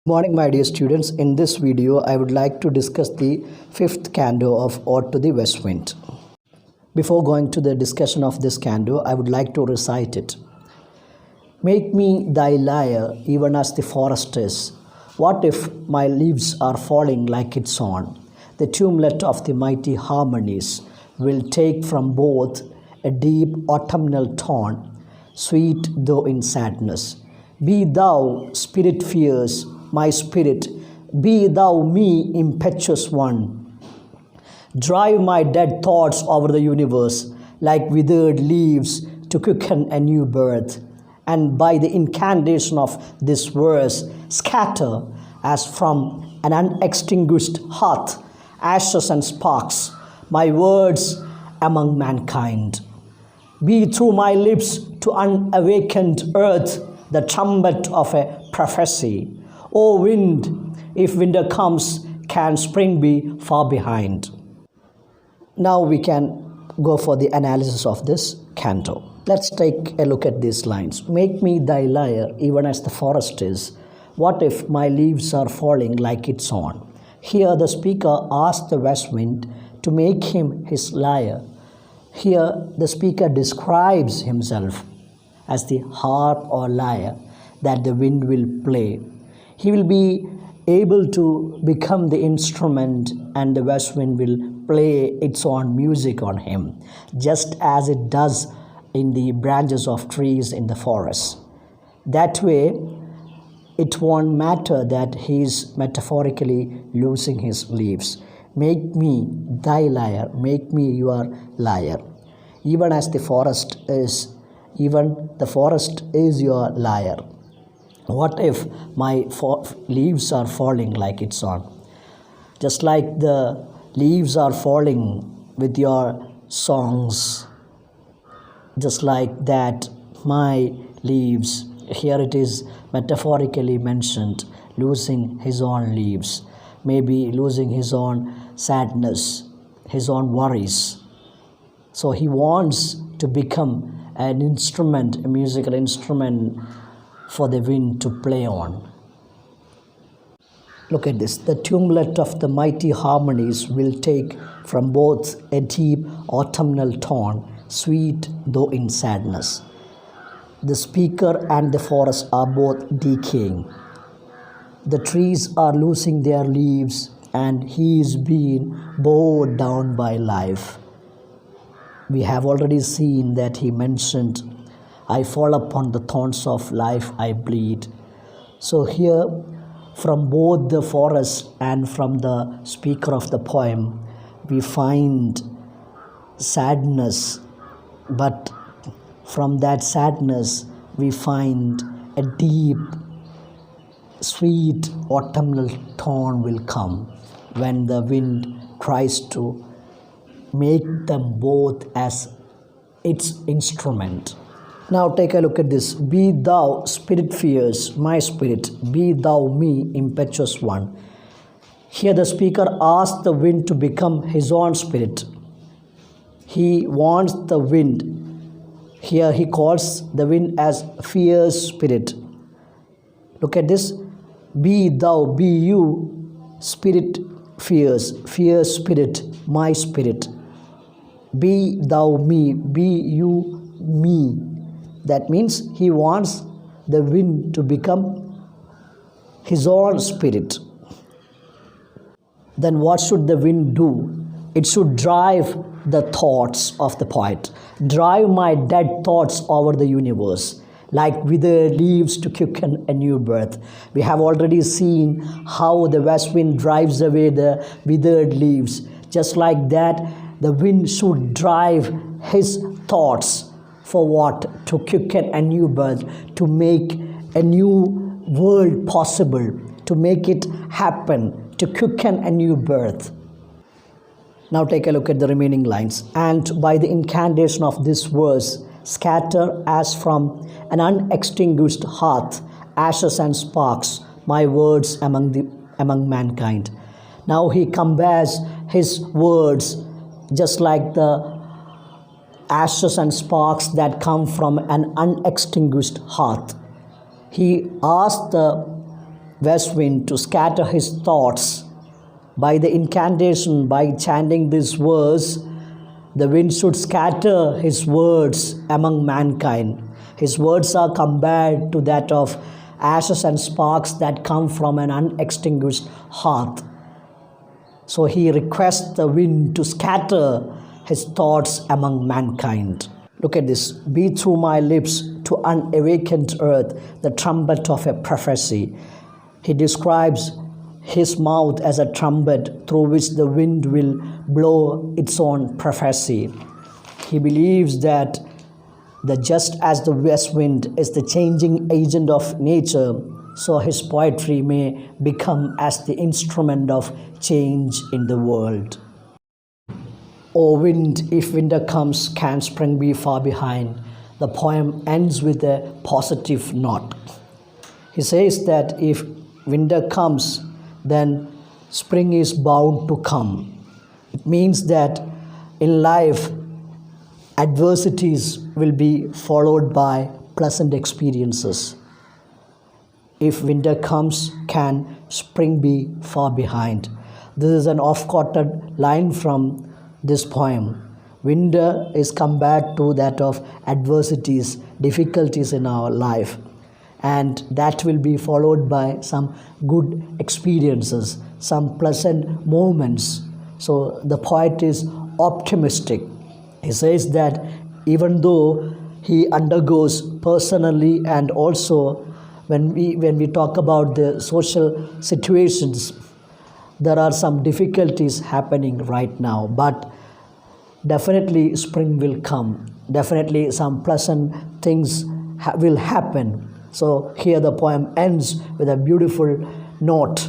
Morning, my dear students. In this video, I would like to discuss the fifth canto of Ode to the West Wind. Before going to the discussion of this canto, I would like to recite it. Make me thy lyre, even as the forest is. What if my leaves are falling like its own? The tumelet of the mighty harmonies will take from both a deep autumnal tone, sweet though in sadness. Be thou, spirit fierce, my spirit, be thou me, impetuous one. Drive my dead thoughts over the universe like withered leaves to quicken a new birth, and by the incantation of this verse, scatter as from an unextinguished hearth ashes and sparks, my words among mankind. Be through my lips to unawakened earth the trumpet of a prophecy. O wind, if winter comes, can spring be far behind? Now we can go for the analysis of this canto. Let's take a look at these lines. Make me thy lyre, even as the forest is. What if my leaves are falling like its own? Here the speaker asks the west wind to make him his lyre. Here the speaker describes himself as the harp or lyre that the wind will play. He will be able to become the instrument, and the west wind will play its own music on him, just as it does in the branches of trees in the forest. That way, it won't matter that he is metaphorically losing his leaves. Make me thy lyre, make me your lyre. Even as the forest is, even the forest is your lyre. What if my leaves are falling like its own? Just like the leaves are falling with your songs, just like that, my leaves, here it is metaphorically mentioned, losing his own leaves, maybe losing his own sadness, his own worries. So he wants to become an instrument, a musical instrument for the wind to play on. Look at this. The tumelet of the mighty harmonies will take from both a deep autumnal tone, sweet though in sadness. The speaker and the forest are both decaying. The trees are losing their leaves, and he is being bowed down by life. We have already seen that he mentioned, I fall upon the thorns of life, I bleed. So here, from both the forest and from the speaker of the poem, we find sadness, but from that sadness, we find a deep, sweet autumnal tone will come when the wind tries to make them both as its instrument. Now take a look at this. Be thou, spirit fierce, my spirit, be thou me, impetuous one. Here the speaker asks the wind to become his own spirit. He wants the wind. Here he calls the wind as fierce spirit. Look at this. Be thou, be you, spirit fierce, fierce spirit, my spirit. Be thou me, be you me. That means he wants the wind to become his own spirit. Then what should the wind do? It should drive the thoughts of the poet. Drive my dead thoughts over the universe, like withered leaves to quicken a new birth. We have already seen how the west wind drives away the withered leaves. Just like that, the wind should drive his thoughts. For what? To quicken a new birth, to make a new world possible, to make it happen, to quicken a new birth. Now take a look at the remaining lines. And by the incantation of this verse, scatter as from an unextinguished hearth, ashes and sparks, my words among mankind. Now he compares his words just like the ashes and sparks that come from an unextinguished hearth. He asked the west wind to scatter his thoughts. By the incantation, by chanting this verse, the wind should scatter his words among mankind. His words are compared to that of ashes and sparks that come from an unextinguished hearth. So he requests the wind to scatter his thoughts among mankind. Look at this. Be through my lips to unawakened earth the trumpet of a prophecy. He describes his mouth as a trumpet through which the wind will blow its own prophecy. He believes that just as the west wind is the changing agent of nature, so his poetry may become as the instrument of change in the world. O wind, if winter comes, can spring be far behind? The poem ends with a positive note. He says that if winter comes, then spring is bound to come. It means that in life, adversities will be followed by pleasant experiences. If winter comes, can spring be far behind? This is an oft-quoted line from this poem. Winter is compared to that of adversities, difficulties in our life, and that will be followed by some good experiences, some pleasant moments. So the poet is optimistic. He says that even though he undergoes personally, and also when we talk about the social situations, there are some difficulties happening right now, but definitely spring will come. Definitely some pleasant things will happen. So here the poem ends with a beautiful note